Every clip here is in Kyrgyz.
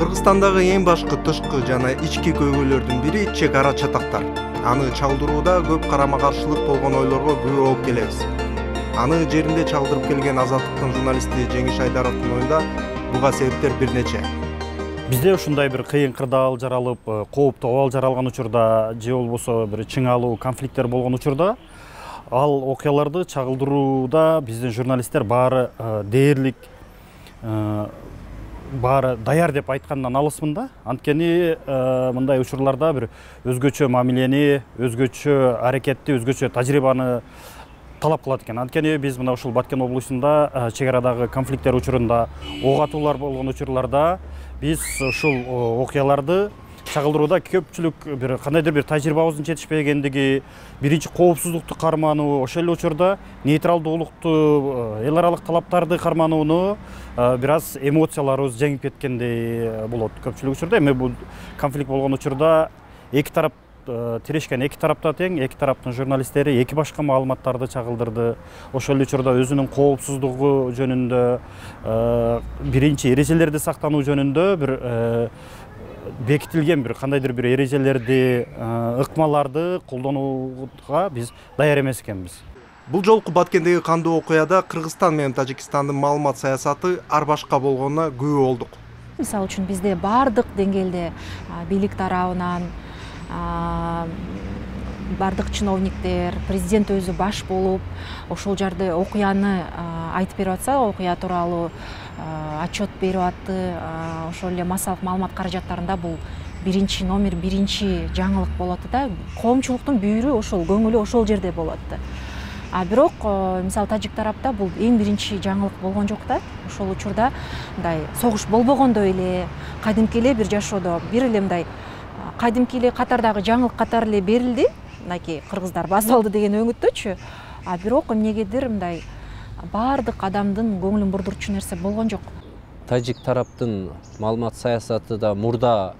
Кыргызстандагы эң башкы тышкы жана ички көйгөйлөрдүн бири чек ара чатактар. Аны чагылдырууда көп карама-каршылык болгон ойлорго күбө болуп келебиз. Аны жеринде чагылдырып келген Азаттыктын журналисти Жеңиш Айдаровдун оюнда буга себептер бир нече. Бизде ушундай бир кыйын кырдаал жаралып, кооптуу абал жаралган учурда же болбосо бир чыңалуу конфликттер болгон учурда ал окуяларды чагылдырууда биздин журналисттер баары дээрлик, баары даяр деп айткандан алысмын да. Анткени мындай учурларда бир өзгөчө мамилени, өзгөчө аракетти, өзгөчө тажрыйбаны талап кылат экен. Анткени биз мына ушул Баткен облусунда чек арадагы конфликттер учурунда, ок атуулар болгон учурларда биз ушул окуяларды чагылдырууда көпчүлүк бир кандайдыр бир тажрыйбабыздын жетишпегендиги, биринчи коопсуздукту кармануу, ошол эле учурда нейтралдуулукту, эл аралык талаптарды карманууну бир аз эмоцияларыбыз жеңип кеткендей болот. Көпчүлүк учурда эми бул конфликт болгон учурда эки тарап тирешкен, эки тарапта тең, эки тараптын журналисттери эки башка маалыматтарды чагылдырды. Ошол эле учурда өзүнүн коопсуздугу жөнүндө, биринчи эрежелерди сактануу жөнүндө бир бекитилген бир кандайдыр бир эрежелерди, ыкмаларды колдонууга биз даяр эмес экенбиз. Бул жолку Баткендеги кандуу окуяда Кыргызстан менен Тажикстандын маалымат саясаты ар башка болгонуна күбө болдук. Мисалы үчүн бизде бардык деңгээлде бийлик тарабынан бардык чиновниктер, президент өзү баш болуп, ошол жерде окуяны айтып берип атса, окуя тууралуу отчет берип атты. Ошол эле массалык маалымат каражаттарында бул биринчи номер, биринчи жаңылык болот да. Коомчулуктун бүйүрү ошол, көңүлү ошол жерде болот. Бирок мисалы тажик тарапта бул эң биринчи жаңылык болгон жок да. Ошол учурда мындай согуш болбогондой эле, кадимки эле бир жашоодо бир эле мындай кадимки эле катардагы жаңылык катары эле берилди. Мынакей кыргыздар басып алды деген өңүттөчү. Бирок эмнегедир мындай бардык адамдын көңүлүн бурдурчу нерсе болгон жок. Тажик тараптын маалымат саясаты да мурдага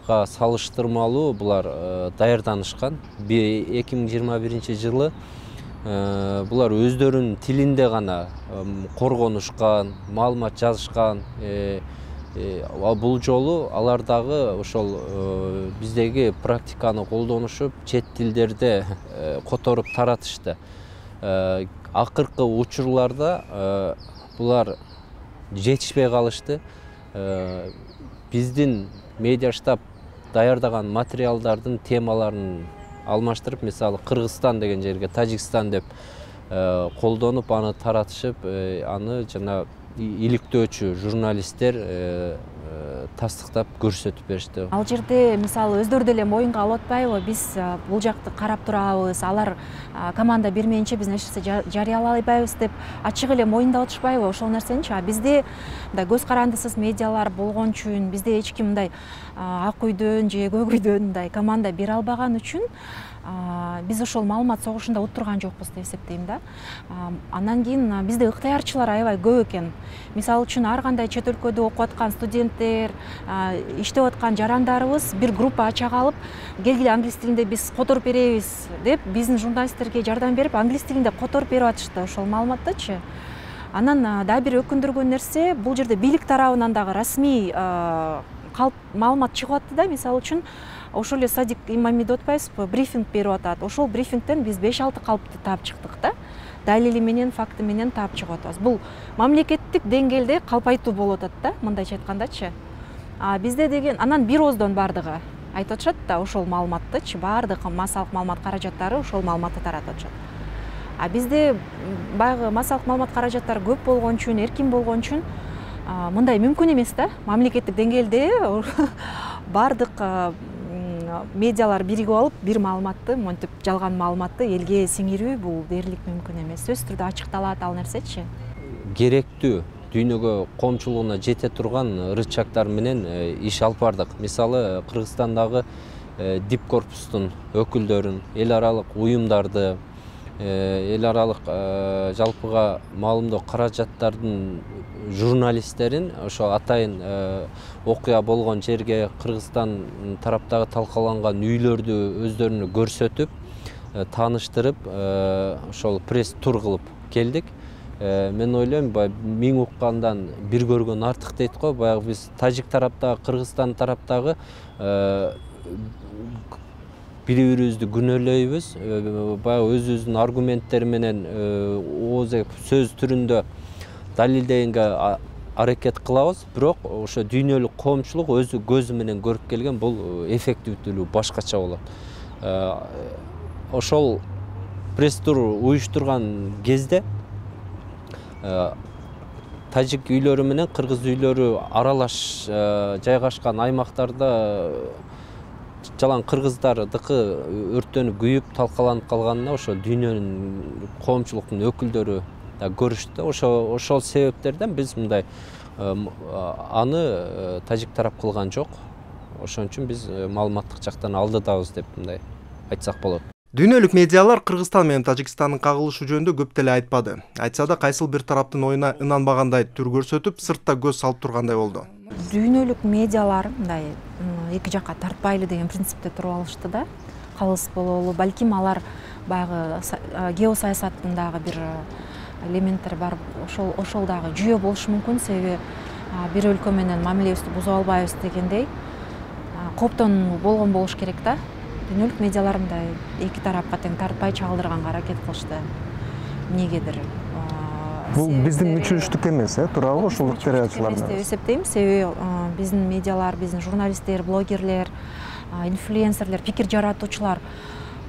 салыштырмалуу булар даярданышкан. 2021 жылы булар өздөрүнүн тилинде гана коргонушкан, маалымат жазышкан. Бул жолу алар дагы ошол биздеги практиканы колдонушуп, чет тилдерде которуп таратышты. Акыркы учурларда булар жетишпей калышты. Биздин медиа штаб даярдаган материалдардын темаларын алмаштырып, мисалы Кыргызстан деген жерге Тажикстан деп колдонуп, аны таратышып, аны жана иликтөөчү журналисттер тастыктап көрсөтүп беришти. Ал жерде мисалы өздөрү деле моюнга алып атпайбы, биз бул жакты карап турабыз, алар команда бермейинче биз эч нерсе жарыялай албайбыз деп ачык эле моюндап атышпайбы ошол нерсеничи. Бизде мындай көз карандысыз медиалар болгон үчүн, бизде эч ким мындай ак үйдөн же көк үйдөн мындай команда бере албаган үчүн биз ошол маалымат согушунда отурган жокпуз деп эсептейм да. Андан кийин бизде ыктыярчылар аябай көп экен. Мисалы үчүн ар кандай чет өлкөдө окуп аткан студенттер, иштеп аткан жарандарыбыз бир группа ача калып, келгиле англис тилинде биз которуп беребиз деп биздин журналисттерге жардам берип, англис тилинде которуп берип атышты ошол маалыматтычы. Анан дагы бир өкүндүргөн нерсе, бул жерде бийлик тарабынан дагы расмий маалымат чыгып атты да. Мисалы үчүн ошол эле Садик Имамиди отпайсызбы, брифинг берип атат. Ошол брифингден биз 5-6 калпты таап чыктык да. Далили менен, факты менен таап чыгып атабыз. Бул мамлекеттик деңгээлде калп айтуу болуп атат да, мындайча айткандачы. Бизде деген анан бир ооздон бардыгы айтып атышат да, ошол маалыматтычы, бардык массалык маалымат каражаттары ошол маалыматты таратып атышат. Бизде баягы массалык маалымат каражаттары көп болгон үчүн, эркин болгон үчүн мындай мүмкүн эмес да. Мамлекеттик деңгээлде бардык медиалар биригип алып, бир маалыматты, монтип жалган маалыматты элге сиңирүү бул дээрлик мүмкүн эмес. Сөзсүз түрдө ачыкталат ал нерсечи. Керектүү дүйнөгө коомчулугуна жете турган рычагдар менен иш алып бардык. Мисалы Кыргызстандагы дип корпустун өкүлдөрүн, эл аралык уюмдарды, эл аралык жалпыга маалымдоо каражаттардын журналисттерин ошо атайын окуя болгон жерге Кыргызстан тараптагы талкаланган үйлөрдү өздөрүнө көрсөтүп, тааныштырып, ошол пресс тур кылып келдик. Мен ойлойм, миң уккандан бир көргөн артык дейт го. Баягы биз тажик тараптагы, Кыргызстан тараптагы бири-бирибизди күнөөлөйбүз. Баягы өзүбүздүн аргументтери менен сөз түрүндө далилдегенге аракет кылабыз. Бирок ошо дүйнөлүк коомчулук өзү көзү менен көрүп келген бул эффективдүүлүгү башкача болот. Ошол пресс-тур уюштурган кезде тажик үйлөрү менен кыргыз үйлөрү аралаш жайгашкан аймактарда жалаң кыргыздардыкы өрттөнүп күйүп талкаланып калганына ошо дүйнөнүн коомчулуктун өкүлдөрү көрүштү. Ошол себептерден биз мындай аны тажик тарап кылган жок. Ошон үчүн биз маалыматтык жактан алдыдабыз деп мындай айтсак болот. Дүйнөлүк медиалар Кыргызстан менен Тажикстандын кагылышы жөнүндө көп деле айтпады. Айтса да кайсыл бир тараптын оюна ынанбагандай түр көрсөтүп, сыртта көз салып тургандай болду. Дүйнөлүк медиалар мындай эки жакка тартпайлы деген принципте туруп алышты да. Калыс бололу, балким алар баягы геосаясаттын бир элементтер бар, ошол дагы жүйө болушу мүмкүн. Себеби бир өлкө менен мамилебизди буза албайбыз дегендей коптон болгон болуш керек да. Дүйнөлүк медиалар мындай эки тарапка тең тартпай чагылдырганга аракет кылышты. Эмнегедир. Бул биздин мүчүлүштүк эмес, туурабы ушул территорияларда? Деп эсептейм. Себеби биздин медиалар, биздин журналисттер, блогерлер, инфлюенсерлер, пикир жаратуучулар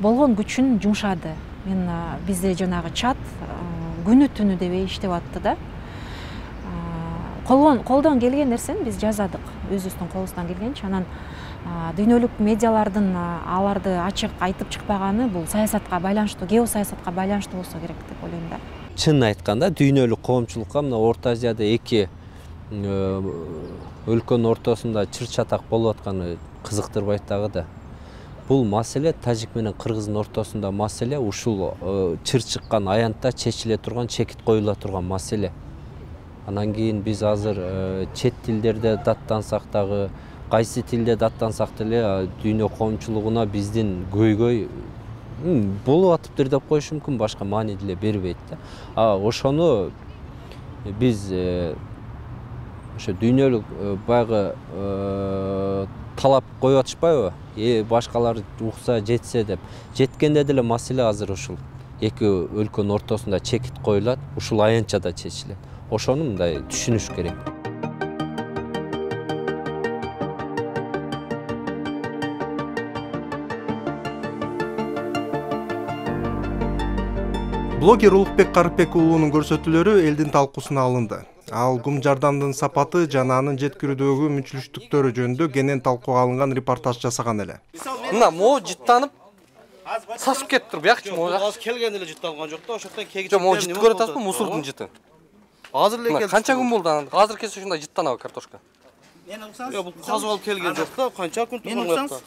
болгон күчүн жумшады. Мен бизде жанагы чат күнү түнү дебей иштеп атты да. Колдон келген нерсени биз жазадык. Өзүбүздүн колубуздан келгенче. Анан дүйнөлүк медиалардын аларды ачык айтып чыкпаганы бул саясатка байланыштуу, геосаясатка байланыштуу болсо керек деп ойлойм да. Чын айтканда, дүйнөлүк коомчулукка мына Орто Азияда эки өлкөнүн ортосунда чыр-чатак болуп атканы кызыктырбайт дагы да. Бул маселе Тажик менен Кыргыздын ортосунда маселе, ушул чыр чыккан аянтта чечиле турган, чекит коюла турган маселе. Анан кийин биз азыр чет тилдерде даттансак дагы, кайсы тилде даттансак деле дүйнө коомчулугуна биздин көйгөй болуп атыптыр деп коюш мүмкүн, башка маани деле бербейт да. Ошону биз ошо дүйнөлүк баягы талап коюп атышпайбы? Башкалар укса, жетсе деп. Жеткенде деле маселе азыр ушул. Эки өлкөнүн ортосунда чекит коюлат, ушул аянтчада чечилет. Ошону мындай түшүнүш керек. Блогер Улукбек Карыпбек уулунун көрсөтүүлөрү элдин талкуусуна алынды. Ал гум жардамдын сапаты жана анын жеткирүүдөгү мүчүлүштүктөрү жөнүндө кенен талкууга алынган репортаж жасаган эле. Мына мо жыттанып сасып кетиптир. Буякчы мо. Азыр келген эле жытталган жок да, ошоктон кегичи. Жок, мо жытты көрүп атасызбы, мусордун жыты. Азыр эле келди. Канча күн болду анан? Азыр келсе ушундай жыттанабы картошка. Бул казып алып келген жок да, канча күн турган жакта.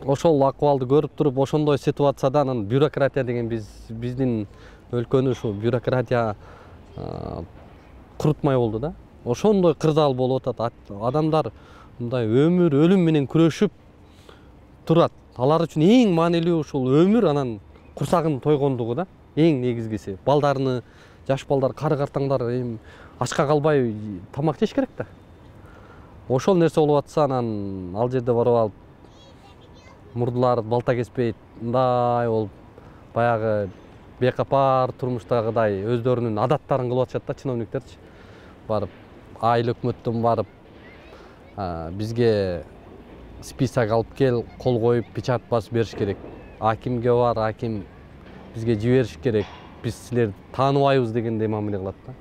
Ошол акыбалды көрүп туруп, ошондой ситуацияда анан бюрократия деген биздин өлкөнү ушу бюрократия курутмай болду да. Ошондой кырдаал болуп атат. Адамдар мындай өмүр, өлүм менен күрөшүп турат. Алар үчүн эң маанилүү ушул өмүр, анан курсагын тойгондугу да. Эң негизгиси. Балдарны, жаш балдар, кары картаңдар ачка калбай тамак жеш керек да. Ошол нерсе болуп атса, анан ал жерде барып алып мурдулар балта кеспейт, мындай болуп баягы бекапар турмуштагыдай өздөрүнүн адаттарын кылып атышат да чиновниктерчи. Барып айыл өкмөттөн барып бизге список алып кел, кол коюп печат басып бериш керек. Акимге бар, аким бизге жибериш керек. Биз силерди тааныбайбыз дегендей мамиле кылат да.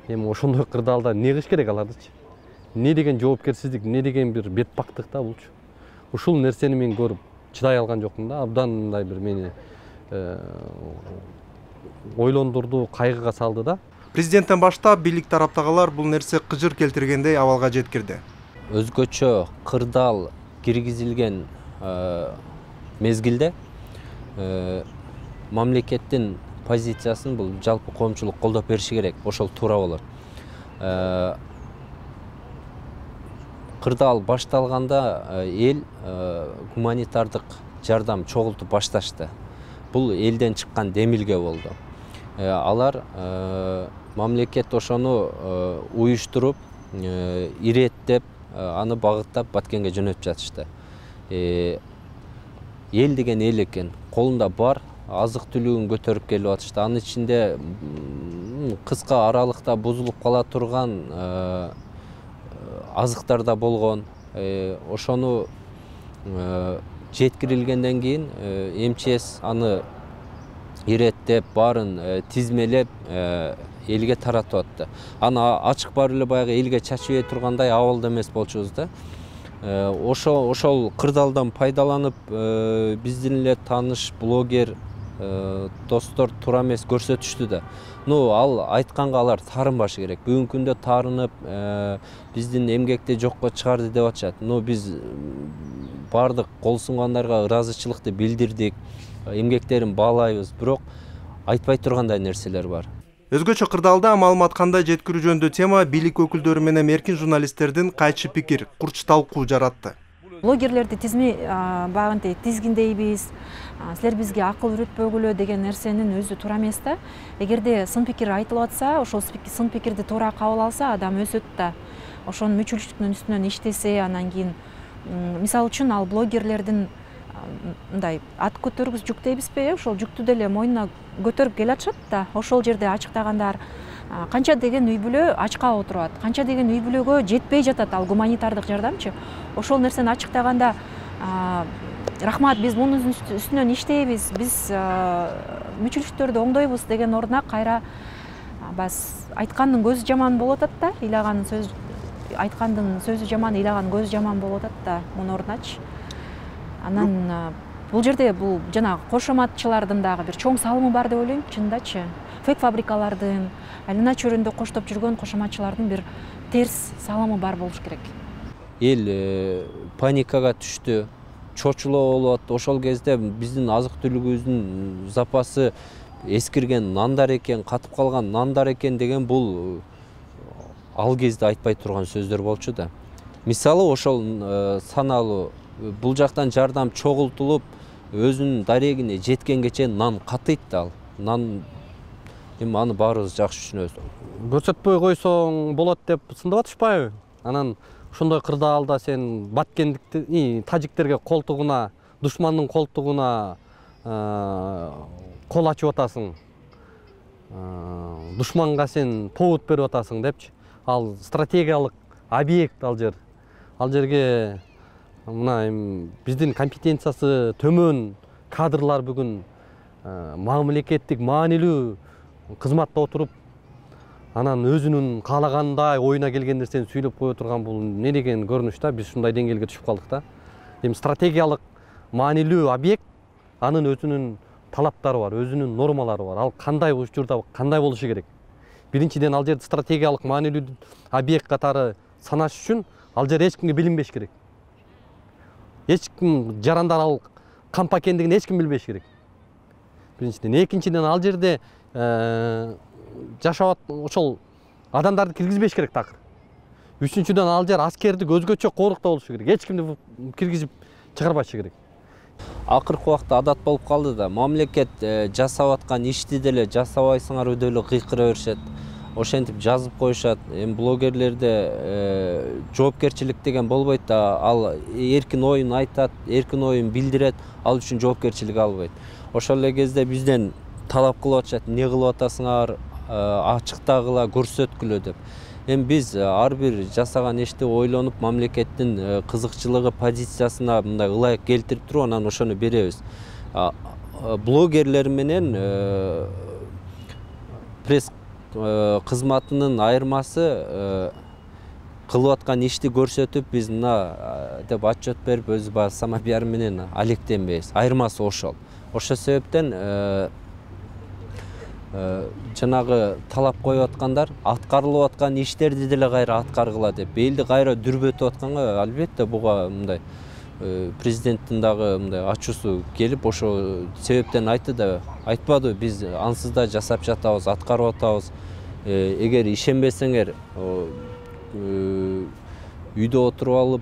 Эми ошондой кырдаалда эмне кылыш керек алардычы? Эмне деген жоопкерсиздик, эмне деген бир бетпактык да булчу. Ушул нерсени мен көрүп чыдай алган жокмун да. Абдан мындай бир мени ойлондурду, кайгыга салды да. Президенттен баштап бийлик тараптагылар бул нерсе кыжыр келтиргендей абалга жеткирди. Өзгөчө кырдаал киргизилген мезгилде мамлекеттин позициясын бул жалпы коомчулук колдоп бериши керек. Ошол туура болот. Кырдаал башталганда эл гуманитардык жардам чогултуп башташты. Бул элден чыккан демилге болду. алар мамлекет ошону уюштуруп иреттеп аны багыттап Баткенге жөнөтүп жатышты. Эл деген эл экен, колунда бар азык түлүгүн көтөрүп келип атышты. Анын ичинде кыска аралыкта бузулуп кала турган азыктар да болгон. Ошону жеткирилгенден кийин МЧС аны иреттеп, барын тизмелеп элге таратып атты. Аны ачык барып эле баягы элге чачып тургандай абалда эмес болчубуз да. Ошол кырдаалдан пайдаланып биздин эле тааныш блогер достор туура эмес көрсөтүштү да. Ал айтканга алар таарынбашы керек. Бүгүнкү күндө таарынып биздин эмгекти жокко чыгарды деп атышат. Биз бардык кол сунгандарга ыраазычылыкты билдирдик. Эмгектерин баалайбыз, бирок айтпай тургандай нерселер бар. Өзгөчө кырдаалда маалымат кандай жеткирүү жөнүндө тема бийлик өкүлдөрү менен эркин журналисттердин кайчы пикир, курч талкуу жаратты. Блогерлерди багынтип тизгиндейбиз, силер бизге акыл үйрөтпөгүлө деген нерсенин өзү туура эмес да. Эгерде сын пикир айтылып атса, ошол сын пикирди туура кабыл алса, адам өсөт да. Ошонун мүчүлүштүктүн үстүнөн иштесе, анан кийин мисалы үчүн ал блогерлердин мындай ат көтөргүс жүк дейбизби, ошол жүктү деле мойнуна көтөрүп келатышат да. Ошол жерде ачыктагандар канча деген үй бүлө ачка отурат, канча деген үй бүлөгө жетпей жатат ал гуманитардык жардамчы. Ошол нерсени ачыктаганда рахмат, биз мунун үстүнөн иштейбиз, биз мүчүлүштөрдү оңдойбуз деген ордуна кайра айткандын көзү жаман болуп атат да, ыйлагандын айткандын сөзү жаман, ыйлагандын көзү жаман болуп атат да мунун ордуначы. Анан бул жерде бул жанагы кошоматчылардын дагы бир чоң салымы бар деп ойлойм, чындачы. Фейк фабрикалардын, айлана чөрүндө коштоп жүргөн кошоматчылардын бир терс салымы бар болуш керек. Эл паникага түштү, чочулоо болуп атты. Ошол кезде биздин азык түлүгүбүздүн запасы эскирген нандар экен, катып калган нандар экен деген бул ал кезде айтпай турган сөздөр болчу да. Мисалы ошол саналуу бул жактан жардам чогултулуп, өзүнүн дарегине жеткенге нан катыйт да ал. Нан аны баарыбыз жакшы түшүнөбүз. Көрсөтпөй койсоң болот деп сындап атышпайбы? Анан ошондой кырдаалда сен баткендикти, тажиктерге колтугуна, душмандын колтугуна кол ачып атасың. Душманга сен повод берип атасың депчи. Ал стратегиялык объект ал жер. Ал жерге мына биздин компетенциясы төмөн кадрлар бүгүн мамлекеттик маанилүү кызматта отуруп, анан өзүнүн каалагандай оюна келген нерсени сүйлөп кое турган бул эмне деген көрүнүш да. Биз ушундай деңгээлге түшүп калдык да. Стратегиялык маанилүү объект, анын өзүнүн талаптары бар, өзүнүн нормалары бар. Ал кандай учурда кандай болушу керек? Биринчиден, ал жерди стратегиялык маанилүү объект катары санаш үчүн ал жер эч кимге билинбеш керек. Эч ким жарандар ал камп экендигин эч ким билбеш керек. Биринчиден, экинчиден, ал жерде жашап ошол адамдарды киргизбеш керек такыр. Үчүнчүдөн, ал жер аскердик өзгөчө коорукта болушу керек. Эч кимди киргизип чыгарбашы керек. Акыркы убакта адат болуп калды да. Мамлекет жасап аткан ишти деле жасабайсыңар деп эле кыйкыра беришет. Ошентип жазып коюшат. Блогерлерде жоопкерчилик деген болбойт да. Ал эркин оюн айтат, эркин оюн билдирет, ал үчүн жоопкерчилик албайт. Ошол эле кезде бизден талап кылып атышат, эмне кылып атасыңар, ачыктагыла, көрсөткүлө деп. Биз ар бир жасаган ишти ойлонуп, мамлекеттин кызыкчылыгы, позициясына мындай ылайык келтирип туруп, анан ошону беребиз. Блогерлер менен пресс кызматынын айырмасы кылып аткан ишти көрсөтүп, биз мына деп отчет берип, өзү самопиар менен алектенбейбиз. Айырмасы ошол. Ошол себептен жанагы талап коюп аткандар аткарылып аткан иштерди деле кайра аткаргыла деп, элди кайра дүрбөтүп атканга албетте буга мындай президенттин дагы мындай ачуусу келип, ошол себептен айтты да, айтпадыбы, биз ансыз да жасап жатабыз, аткарып атабыз. Эгер ишенбесеңер, үйдө отуруп алып,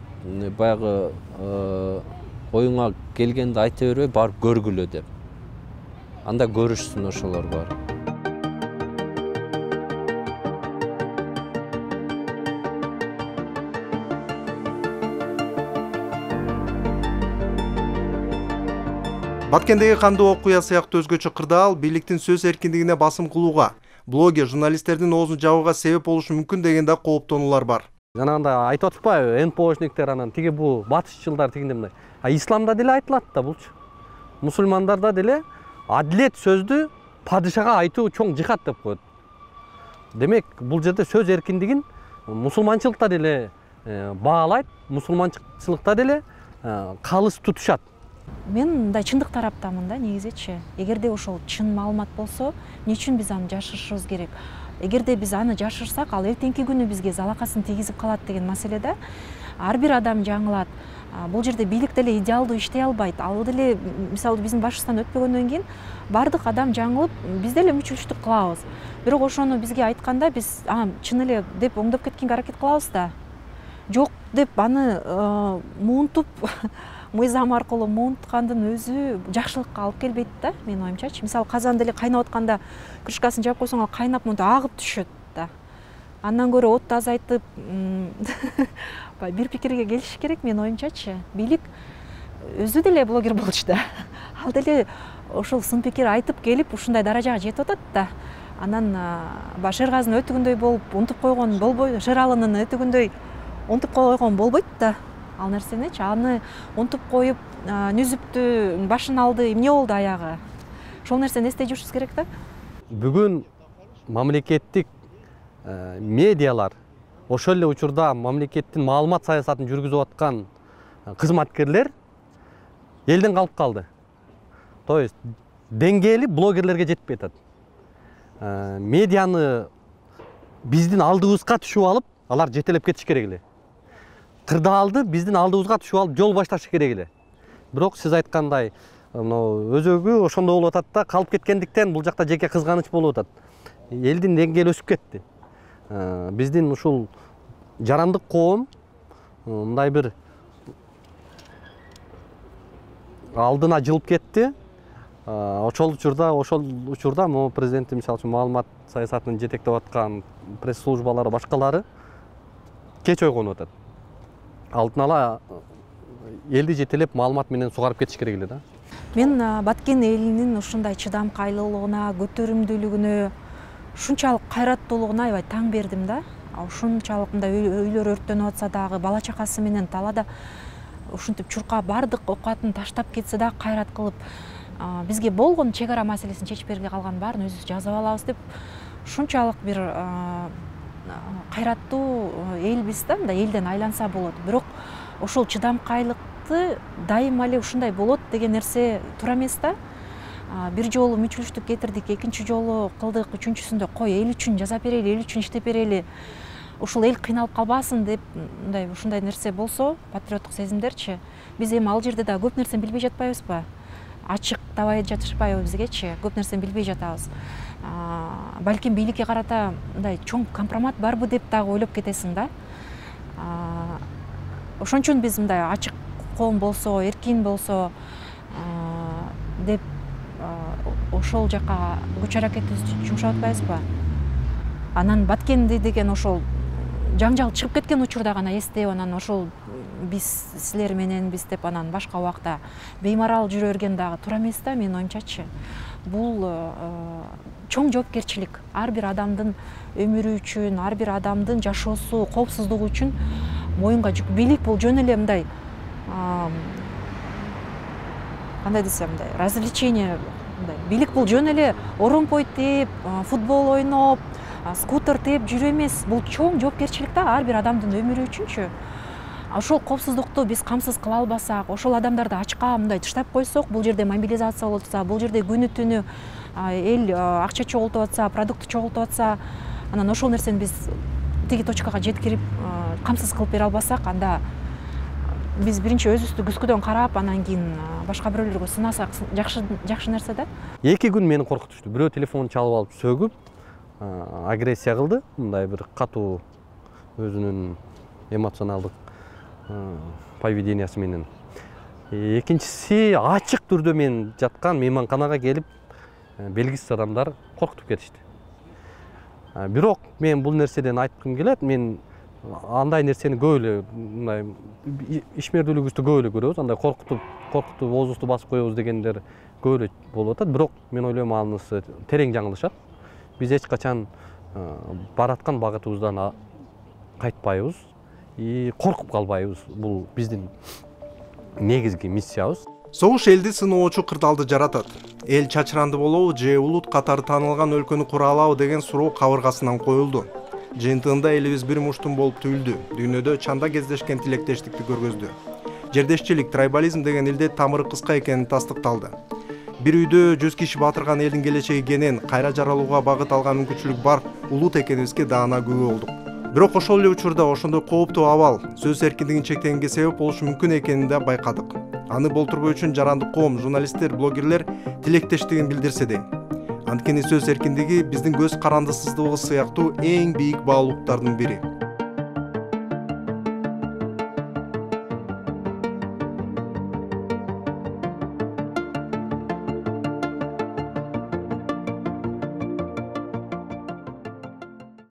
баягы оюңа келгенди айта бербей, барып көргүлө деп. Анда көрүшсүн ошолор бар. Баткендеги кандуу окуя сыяктуу өзгөчө кырдаал бийликтин сөз эркиндигине басым кылууга, блогер, журналисттердин оозун жабууга себеп болушу мүмкүн деген да кооптонуулар бар. Жанагындай айтып атышпайбы, НПОшниктер анан тиги бул батышчылдар тигиндей мындай. Исламда деле айтылат да булчу. Мусулмандарда деле адилет сөздү падышага айтуу чоң жихад деп коет. Демек, бул жерде сөз эркиндигин мусулманчылыкта деле баалайт, мусулманчылыкта деле калыс тутушат. Мен мындай чындык тараптамын да негизичи. Эгерде ошол чын маалымат болсо, эмне үчүн биз аны жашырышыбыз керек? Эгерде биз аны жашырсак, ал эртеңки күнү бизге залакасын тийгизип калат деген маселеде ар бир адам жаңылат. Бул жерде бийлик деле идеалдуу иштей албайт. Ал деле мисалы биздин башыбыздан өтпөгөндөн кийин бардык адам жаңылып, биз деле мүчүлүштүк кылабыз. Бирок ошону бизге айтканда биз чын эле деп оңдоп кеткенге аракет кылабыз да. Жок деп аны муунтуп мыйзам аркылуу муунткандын өзү жакшылыкка алып келбейт да, менин оюмчачы. Мисалы казан деле кайнап атканда крышкасын жаап койсоң, ал кайнап мынтип агып түшөт да. Андан көрө отту азайтып бир пикирге келиш керек, менин оюмчачы. Бийлик өзү деле блогер болчу да. Ал деле ошол сын пикир айтып келип ушундай даражага жетип атат да. Анан Шергазын өтүгүндөй болуп унутуп койгон болбойт, Шералынын өтүгүндөй унутуп койгон болбойт да. Ал нерсеничи, аны унутуп коюп, нүзүптү башын алды, эмне болду аягы? Ошол нерсени эстей жүрүшүбүз керек да. Бүгүн мамлекеттик медиалар, ошол эле учурда мамлекеттин маалымат саясатын жүргүзүп аткан кызматкерлер элден калып калды. То есть деңгээли блогерлерге жетпей атат. Медианы биздин алдыбызга түшүп алып, алар жетелеп кетиш керек эле. Кырдаалды биздин алдыбызга түшүп алып жол башташы керек эле. Бирок сиз айткандай, өзөгү ошондой болуп атат да, калып кеткендиктен бул жакта жеке кызганыч болуп атат. Элдин деңгээли өсүп кетти. Биздин ушул жарандык коом мындай бир алдына жылып кетти. Ошол учурда президенттин мисалы үчүн маалымат саясатын жетектеп аткан пресс-службалары башкалары кеч ойгонуп атат. Алдын ала элди жетелеп маалымат менен сугарып кетиш керек эле да. Мен Баткен элинин ушундай чыдамкайлуулугуна, көтөрүмдүүлүгүнө, ушунчалык кайраттуулугуна аябай таң бердим да. Ушунчалык мындай үйлөр өрттөнүп атса дагы, бала чакасы менен талаада ушинтип чуркап бардык окуатын таштап кетсе да кайрат кылып, бизге болгон чек ара маселесин чечип бербей калган баарын өзүбүз жазып алабыз деп ушунчалык бир кайраттуу элбиз да, мындай элден айланса болот. Бирок ошол чыдамкайлыкты дайыма эле ушундай болот деген нерсе туура эмес да. Бир жолу мүчүлүштүк кетирдик, экинчи жолу кылдык, үчүнчүсүндө кой эл үчүн жасап берели, эл үчүн иштеп берели. Ушул эл кыйналып калбасын деп ушундай нерсе болсо, патриоттук сезимдерчи, биз эми ал жерде да көп нерсени билбей жатпайбызбы? Ачык табай жатышпайбы бизгечи? Көп нерсени билбей жатабыз. Балким бийликке карата мындай чоң компромат барбы деп дагы ойлоп кетесиң да. Ошон үчүн биз мындай ачык коом болсо, эркин болсо деп ошол жака күч аракетибизди жумшап атпайбызбы? Анан Баткенди деген ошол жаңжал чыгып кеткен учурда гана эстеп, анан ошол биз силер менен биз деп анан башка убакта беймарал жүрө берген дагы туура эмес да, менин оюмчачы. Бул чоң жоопкерчилик. Ар бир адамдын өмүрү үчүн, ар бир адамдын жашоосу, коопсуздугу үчүн моюнга жүк. Бийлик бул жөн эле мындай кандай десем, мындай развлечение. Бийлик бул жөн эле оромпой теп, футбол ойноп, скутер теп жүрүү эмес. Бул чоң жоопкерчилик да, ар бир адамдын өмүрү үчүнчү. Ошол коопсуздукту биз камсыз кыла албасак, ошол адамдарды ачка мындай таштап койсок, бул жерде мобилизация болуп атса, бул жерде күнү түнү эл акча чогултуп атса, продукт чогултуп атса, анан ошол нерсени биз тиги точкага жеткирип камсыз кылып бере албасак, анда биз биринчи өзүбүздү күзгүдөн карап, анан кийин башка бирөөлөргө сынасак жакшы нерсе да. 2 күн мени коркутушту. Бирөө телефон чалып алып сөгүп, агрессия кылды, мындай бир катуу өзүнүн эмоционалдык поведениясы менен. Экинчиси ачык түрдө мен жаткан мейманканага келип, белгисиз адамдар коркутуп кетишти. Бирок мен бул нерседен айткым келет, мен андай нерсени көп эле мындай ишмердүүлүгүбүздү көп эле көрөбүз, андай коркутуп оозубузду басып коебуз дегендер көп эле болуп атат. Бирок мен ойлойм анысы терең жаңылышат. Биз эч качан бараткан багытыбыздан кайтпайбыз и коркуп калбайбыз. Бул биздин негизги миссиябыз. Согуш элди сыноочу кырдаалды жаратат. Эл чачыранды болобу же улут катары таанылган өлкөнү кура алабы деген суроо кабыргасынан коюлду. Жыйынтыгында элибиз бир муштум болуп түйүлдү. Дүйнөдө чанда кездешкен тилектештикти көргөздү. Жердешчилик, трайбализм деген элде тамыры кыска экени тастыкталды. Бир үйдө 100 киши батырган элдин келечеги кенен, кайра жаралууга багыт алган мүмкүнчүлүк бар улут экенибизге даана күбө болдук. Бирок ошол эле учурда ошондой кооптуу абал сөз эркиндигин чектегенге себеп болушу мүмкүн экенин да байкадык. Аны болтурбоо үчүн жарандык коом, журналисттер, блогерлер тилектештигин билдирсе дейм. Анткени сөз эркиндиги биздин көз карандысыздыгыбыз сыяктуу эң бийик баалуулуктардын бири.